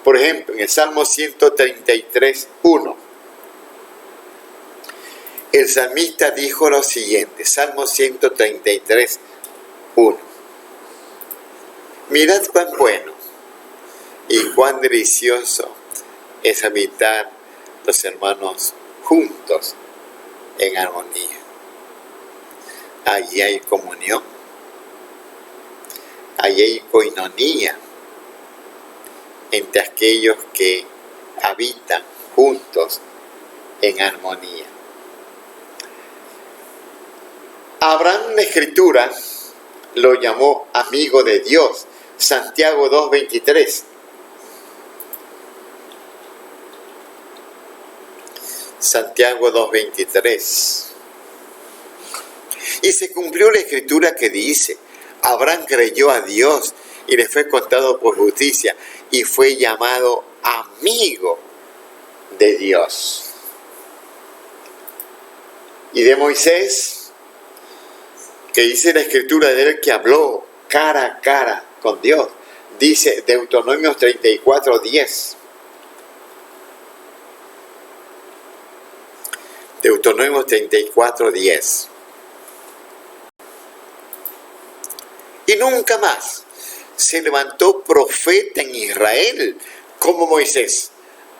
Por ejemplo, en el Salmo 133:1, el salmista dijo lo siguiente, Salmo 133:1. Mirad cuán bueno y cuán delicioso es habitar los hermanos juntos en armonía. Allí hay comunión, allí hay koinonía entre aquellos que habitan juntos en armonía. Abraham en la Escritura lo llamó amigo de Dios, Santiago 2:23. Santiago 2:23. Y se cumplió la Escritura que dice, Abraham creyó a Dios y le fue contado por justicia y fue llamado amigo de Dios. Y de Moisés, que dice la Escritura de él que habló cara a cara con Dios, dice Deuteronomio 34:10. Deuteronomio 34:10. Y nunca más se levantó profeta en Israel como Moisés,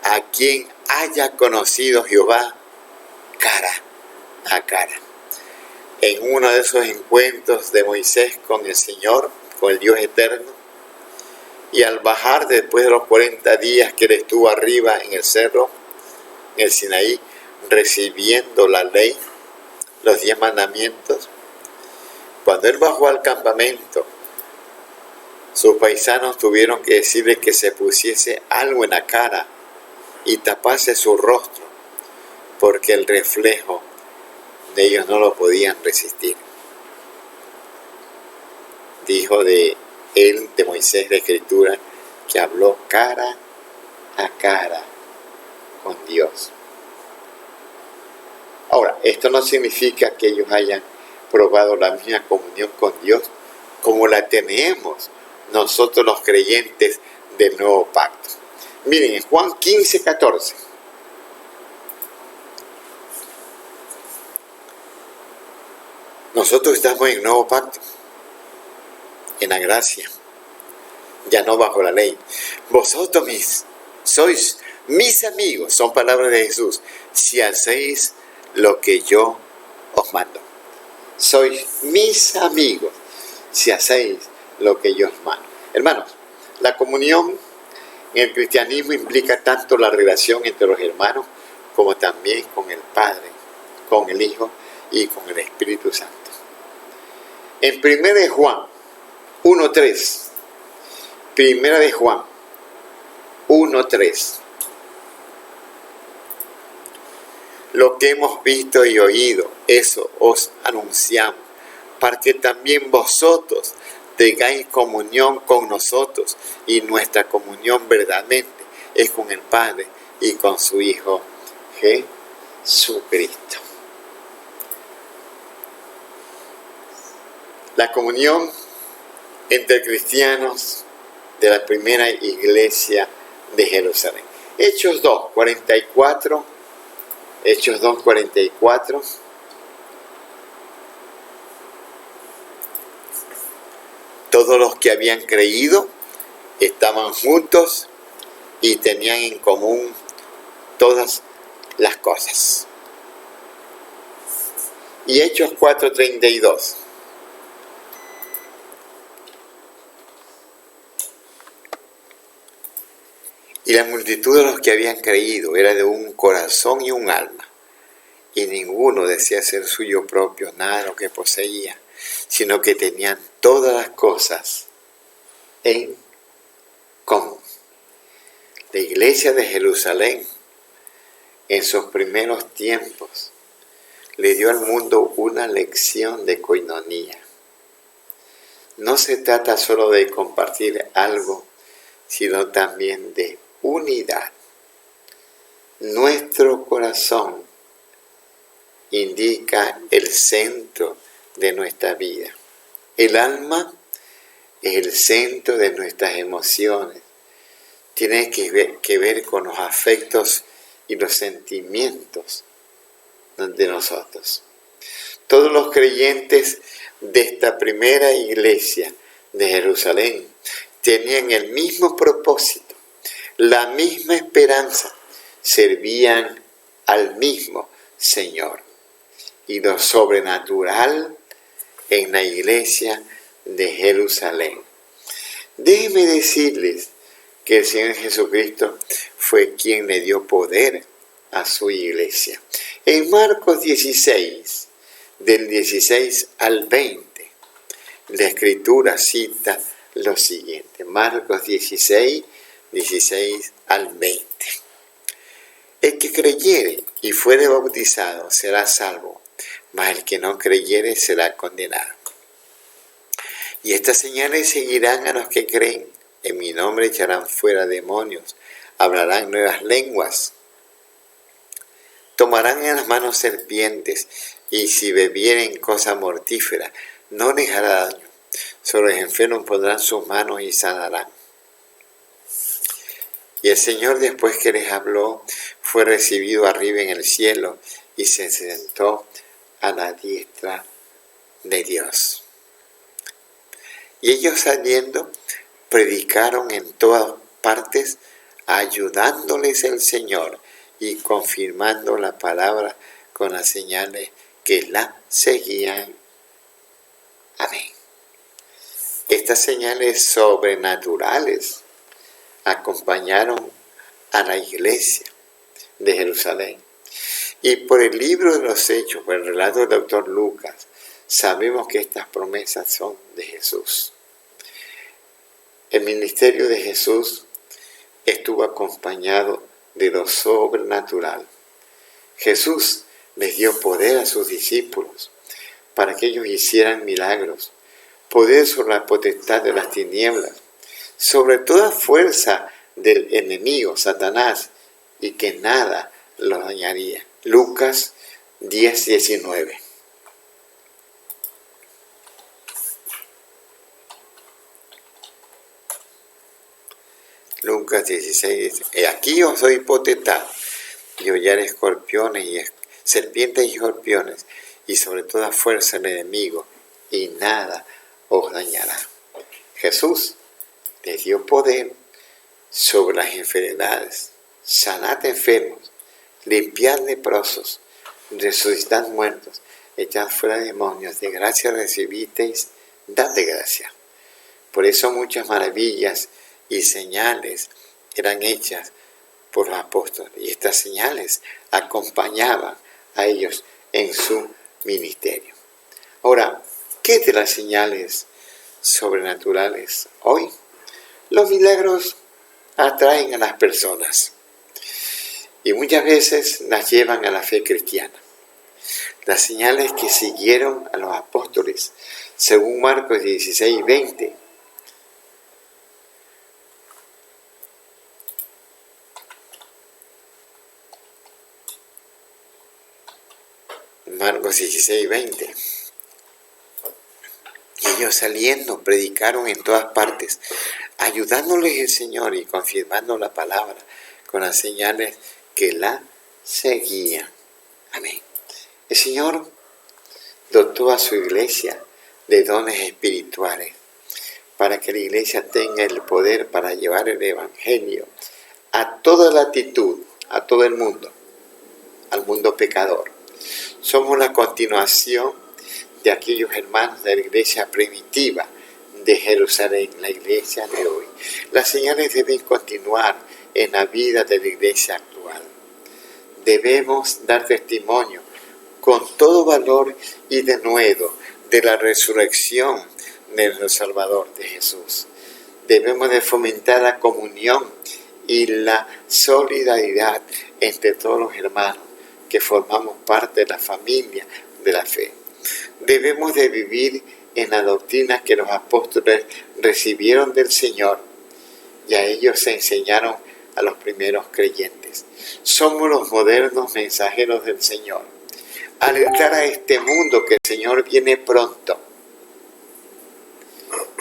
a quien haya conocido Jehová cara a cara. En uno de esos encuentros de Moisés con el Señor, con el Dios eterno, y al bajar después de los 40 días que él estuvo arriba en el cerro, en el Sinaí, recibiendo la ley, los 10 mandamientos, cuando él bajó al campamento, sus paisanos tuvieron que decirle que se pusiese algo en la cara y tapase su rostro, porque el reflejo de ellos no lo podían resistir. Dijo de el de Moisés, la Escritura, que habló cara a cara con Dios. Ahora, esto no significa que ellos hayan probado la misma comunión con Dios como la tenemos nosotros los creyentes del nuevo pacto. Miren, en Juan 15:14. Nosotros estamos en el nuevo pacto, en la gracia, ya no bajo la ley. Vosotros sois mis amigos, son palabras de Jesús, si hacéis lo que yo os mando. Sois mis amigos, si hacéis lo que yo os mando. Hermanos, la comunión en el cristianismo implica tanto la relación entre los hermanos como también con el Padre, con el Hijo y con el Espíritu Santo. En 1 de Juan 1:3, 1 de Juan 1:3, lo que hemos visto y oído, eso os anunciamos, para que también vosotros tengáis comunión con nosotros, y nuestra comunión verdaderamente es con el Padre y con su Hijo Jesucristo. La comunión entre cristianos de la primera iglesia de Jerusalén. Hechos 2:44. Hechos 2:44. Todos los que habían creído estaban juntos y tenían en común todas las cosas. Y Hechos 4:32. Y la multitud de los que habían creído era de un corazón y un alma, y ninguno decía ser suyo propio nada de lo que poseía, sino que tenían todas las cosas en común. La iglesia de Jerusalén, en sus primeros tiempos, le dio al mundo una lección de coinonía. No se trata solo de compartir algo, sino también de unidad. Nuestro corazón indica el centro de nuestra vida. El alma es el centro de nuestras emociones. Tiene que ver con los afectos y los sentimientos de nosotros. Todos los creyentes de esta primera iglesia de Jerusalén tenían el mismo propósito, la misma esperanza, servían al mismo Señor. Y lo sobrenatural en la iglesia de Jerusalén. Déjenme decirles que el Señor Jesucristo fue quien le dio poder a su iglesia. En Marcos 16, del 16 al 20, la Escritura cita lo siguiente. Marcos 16, 16 al 20. El que creyere y fuere bautizado será salvo, mas el que no creyere será condenado. Y estas señales seguirán a los que creen. En mi nombre echarán fuera demonios, hablarán nuevas lenguas, tomarán en las manos serpientes, y si bebieren cosa mortífera, no les hará daño. Sobre los enfermos pondrán sus manos y sanarán. Y el Señor, después que les habló, fue recibido arriba en el cielo y se sentó a la diestra de Dios. Y ellos, saliendo, predicaron en todas partes, ayudándoles el Señor y confirmando la palabra con las señales que la seguían. Amén. Estas señales sobrenaturales acompañaron a la iglesia de Jerusalén. Y por el libro de los Hechos, por el relato del doctor Lucas, sabemos que estas promesas son de Jesús. El ministerio de Jesús estuvo acompañado de lo sobrenatural. Jesús les dio poder a sus discípulos para que ellos hicieran milagros, poder sobre la potestad de las tinieblas, sobre toda fuerza del enemigo, Satanás, y que nada los dañaría. Lucas 10:19. Lucas 16, aquí os doy potestad de hollar escorpiones y serpientes y escorpiones, y sobre toda fuerza del enemigo, y nada os dañará. Jesús les dio poder sobre las enfermedades, sanad enfermos, limpiad leprosos, resucitad muertos, echad fuera demonios, de gracia recibisteis, dad de gracia. Por eso muchas maravillas y señales eran hechas por los apóstoles, y estas señales acompañaban a ellos en su ministerio. Ahora, ¿qué de las señales sobrenaturales hoy? Los milagros atraen a las personas y muchas veces las llevan a la fe cristiana. Las señales que siguieron a los apóstoles, según Marcos 16:20, Marcos 16:20. Y ellos saliendo predicaron en todas partes, ayudándoles el Señor y confirmando la palabra con las señales que la seguían. Amén. El Señor dotó a su iglesia de dones espirituales para que la iglesia tenga el poder para llevar el evangelio a toda latitud, a todo el mundo, al mundo pecador. Somos la continuación de aquellos hermanos de la iglesia primitiva de Jerusalén, la iglesia de hoy. Las señales deben continuar en la vida de la iglesia actual. Debemos dar testimonio con todo valor y denuedo de la resurrección de nuestro Salvador, de Jesús. Debemos de fomentar la comunión y la solidaridad entre todos los hermanos que formamos parte de la familia de la fe. Debemos de vivir en la doctrina que los apóstoles recibieron del Señor, y a ellos se enseñaron a los primeros creyentes. Somos los modernos mensajeros del Señor. Alertar a este mundo que el Señor viene pronto,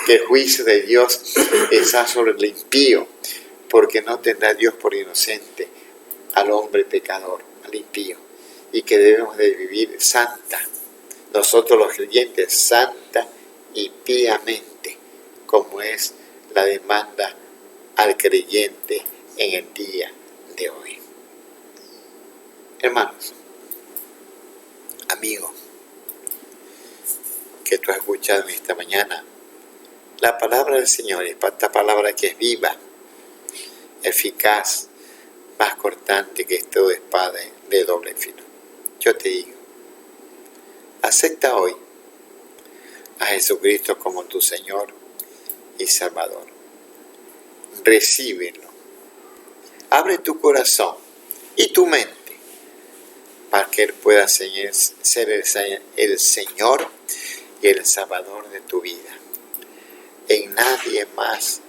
que el juicio de Dios está sobre el impío, porque no tendrá Dios por inocente al hombre pecador, al impío, y que debemos de vivir santa, nosotros los creyentes, santa y piamente, como es la demanda al creyente en el día de hoy. Hermanos, amigos, que tú has escuchado esta mañana, la palabra del Señor, esta palabra que es viva, eficaz, más cortante que toda espada de doble filo. Yo te digo, acepta hoy a Jesucristo como tu Señor y Salvador. Recíbelo. Abre tu corazón y tu mente para que Él pueda ser el Señor y el Salvador de tu vida. En nadie más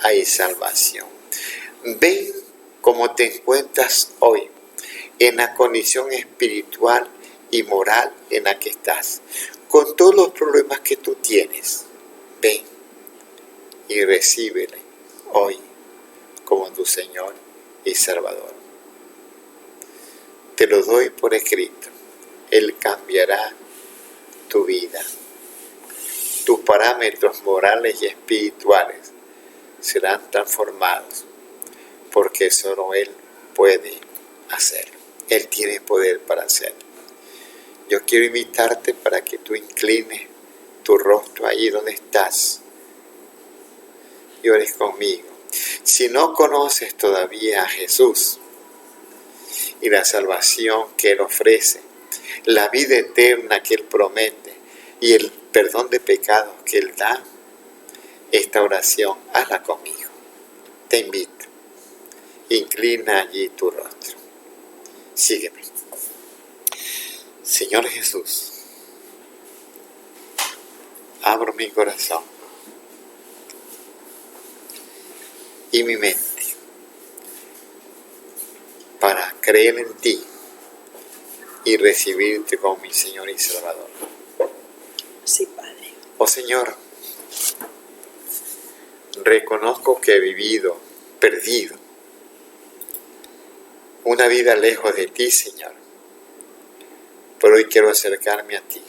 hay salvación. Ven como te encuentras hoy, en la condición espiritual y moral en la que estás, con todos los problemas que tú tienes. Ven y recíbele hoy como tu Señor y Salvador. Te lo doy por escrito. Él cambiará tu vida. Tus parámetros morales y espirituales serán transformados, porque solo Él puede hacerlo. Él tiene poder para hacerlo. Yo quiero invitarte para que tú inclines tu rostro ahí donde estás y ores conmigo. Si no conoces todavía a Jesús y la salvación que Él ofrece, la vida eterna que Él promete y el perdón de pecados que Él da, esta oración hazla conmigo. Te invito. Inclina allí tu rostro. Sígueme. Señor Jesús, abro mi corazón y mi mente para creer en ti y recibirte como mi Señor y Salvador. Sí, Padre. Oh Señor, reconozco que he vivido perdido una vida lejos de ti, Señor, pero hoy quiero acercarme a ti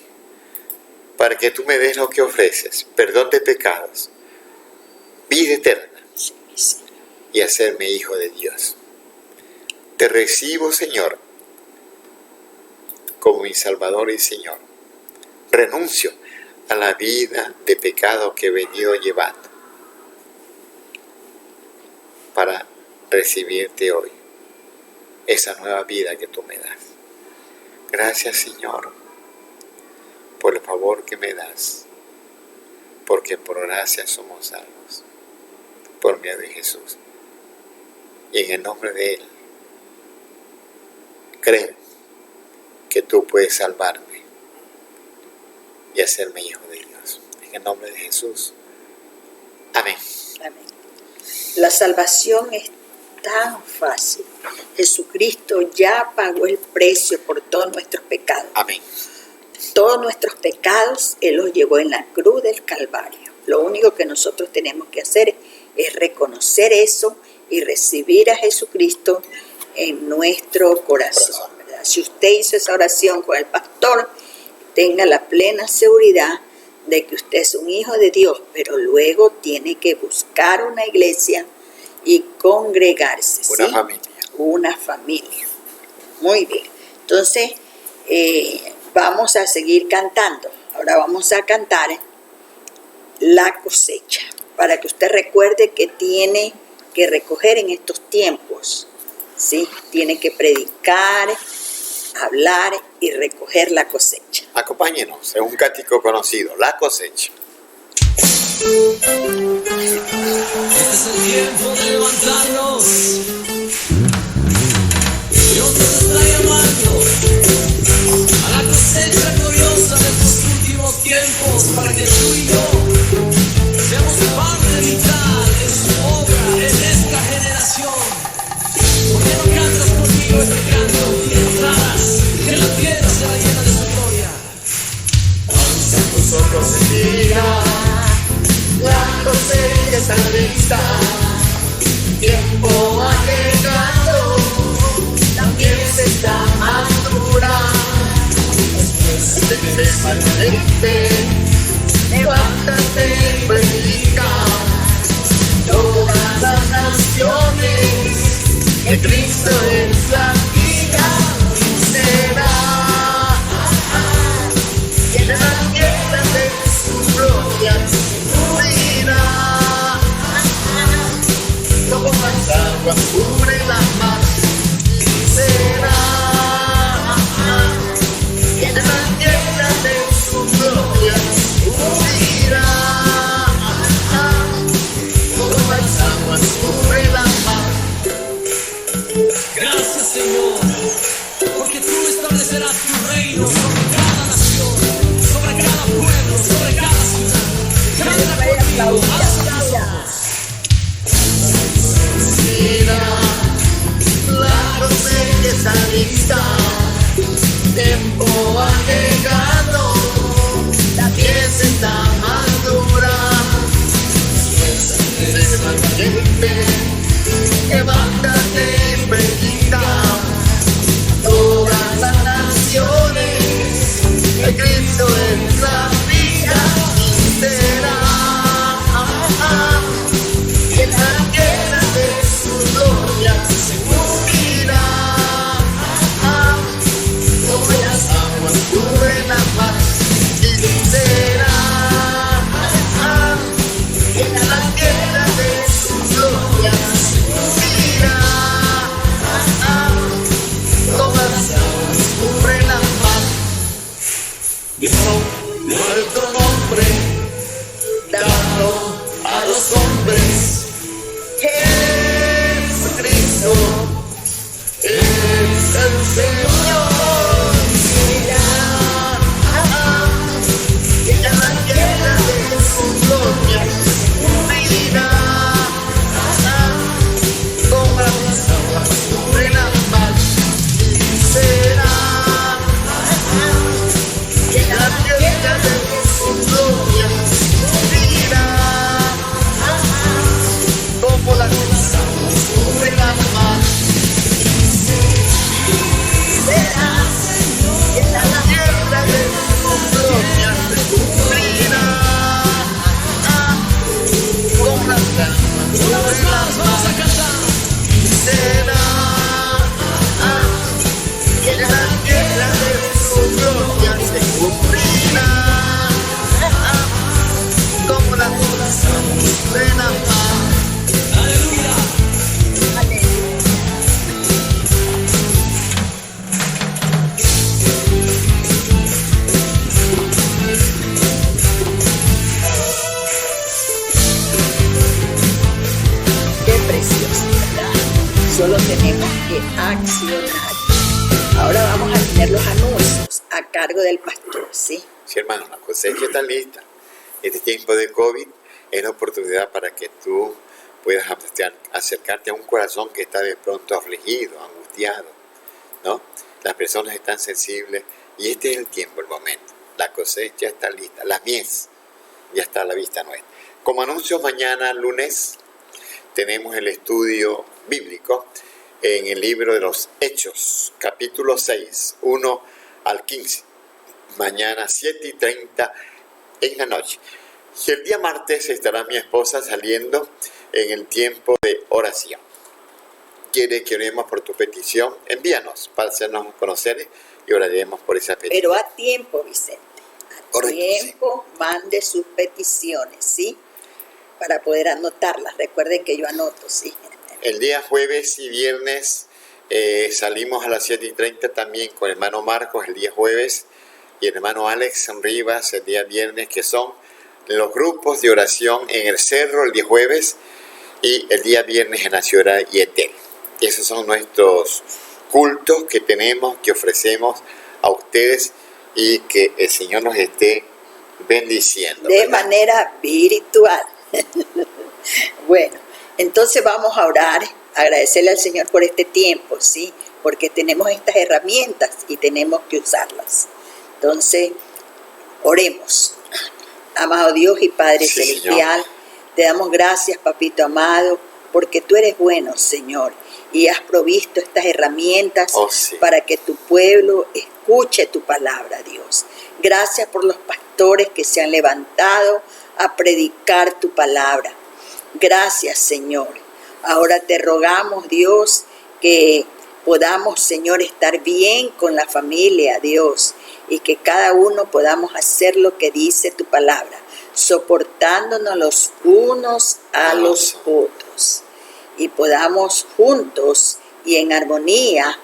para que tú me des lo que ofreces, perdón de pecados, vida eterna y hacerme hijo de Dios. Te recibo, Señor, como mi Salvador y Señor. Renuncio a la vida de pecado que he venido llevando para recibirte hoy, esa nueva vida que tú me das. Gracias, Señor, por el favor que me das, porque por gracia somos salvos, por medio de Jesús. Y en el nombre de Él, creo que tú puedes salvarme y hacerme hijo de Dios. En el nombre de Jesús. Amén. Amén. La salvación es tan fácil. Jesucristo ya pagó el precio por todos nuestros pecados. Amén. Todos nuestros pecados Él los llevó en la cruz del Calvario. Lo único que nosotros tenemos que hacer es reconocer eso y recibir a Jesucristo en nuestro corazón, ¿verdad? Si usted hizo esa oración con el pastor, tenga la plena seguridad de que usted es un hijo de Dios, pero luego tiene que buscar una iglesia y congregarse. Una ¿sí? familia. Una familia. Muy bien. Entonces, vamos a seguir cantando. Ahora vamos a cantar La cosecha, para que usted recuerde que tiene que recoger en estos tiempos, ¿sí? Tiene que predicar, hablar y recoger la cosecha. Acompáñenos, es un cántico conocido, La cosecha. Este es el tiempo de levantarnos. Dios nos está llamando a la cosecha gloriosa de estos últimos tiempos, para que tú y yo seamos parte vital de su obra en esta generación. ¿Por qué no cantas conmigo este canto y declaras que la tierra será llena de su gloria? Alza tus ojos y mira, la cosecha está lista, tiempo ha llegado, también se está madura. Después de valiente, levántate y predica, todas las naciones, que Cristo es la vida, y será en la tierra de su gloria, cubrirá, como las aguas cubre la mar, y será en la tierra de su gloria, cubrirá, como las aguas cubre la mar. Gracias, Señor, porque tú establecerás tu reino sobre cada nación, sobre cada pueblo, sobre cada ciudad. Canta conmigo, alza tus ojos. Mira, la cosecha está lista, tiempo ha llegado, la pieza está madura. Levántate y predica, todas las naciones, que Cristo es la vida, y será en la tierra de su gloria, se cubrirá, como las aguas cubren la mar, y será en la tierra de su gloria, se cubrirá, como las aguas cubren la mar. Dios nuestro nombre, dado a los hombres, Jesucristo es el Señor. Será en la tierra de solo tenemos que accionar. Ahora vamos a tener los anuncios a cargo del pastor, ¿sí? Sí, hermano, la cosecha está lista. Este tiempo de COVID es la oportunidad para que tú puedas acercarte a un corazón que está de pronto afligido, angustiado, ¿no? Las personas están sensibles y este es el tiempo, el momento. La cosecha está lista, la mies ya está a la vista nuestra. Como anuncio, mañana lunes tenemos el estudio bíblico en el libro de los Hechos, capítulo 6, 1 al 15. Mañana 7:30 en la noche. Y el día martes estará mi esposa saliendo en el tiempo de oración. ¿Quiere que oremos por tu petición? Envíanos para hacernos conocer y oraremos por esa petición. Pero a tiempo, Vicente. A Correcto, tiempo, mande sus peticiones, ¿sí? Para poder anotarlas. Recuerden que yo anoto, ¿sí? El día jueves y viernes salimos a las 7:30 también con el hermano Marcos el día jueves y el hermano Alex Rivas el día viernes, que son los grupos de oración en el cerro el día jueves y el día viernes en la ciudad Yetel. Esos son nuestros cultos que tenemos, que ofrecemos a ustedes y que el Señor nos esté bendiciendo. De ¿verdad? manera virtual. Bueno, entonces vamos a orar, agradecerle al Señor por este tiempo, ¿sí? Porque tenemos estas herramientas y tenemos que usarlas. Entonces, oremos. Amado Dios y Padre Sí, Celestial, Señor. te damos gracias, Papito amado, porque tú eres bueno, Señor, y has provisto estas herramientas Oh, sí. para que tu pueblo escuche tu palabra, Dios. Gracias por los pastores que se han levantado a predicar tu palabra. Gracias, Señor. Ahora te rogamos, Dios, que podamos, Señor, estar bien con la familia, Dios, y que cada uno podamos hacer lo que dice tu palabra, soportándonos los unos a los otros, y podamos juntos y en armonía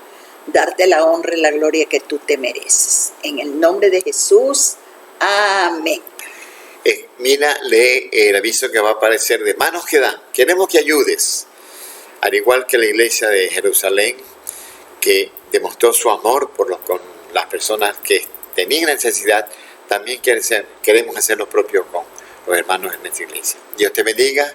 darte la honra y la gloria que tú te mereces. En el nombre de Jesús, amén. Mira, lee el aviso que va a aparecer de Manos que Dan. Queremos que ayudes, al igual que la iglesia de Jerusalén, que demostró su amor con las personas que tenían necesidad. También queremos hacer lo propio con los hermanos en nuestra iglesia. Dios te bendiga.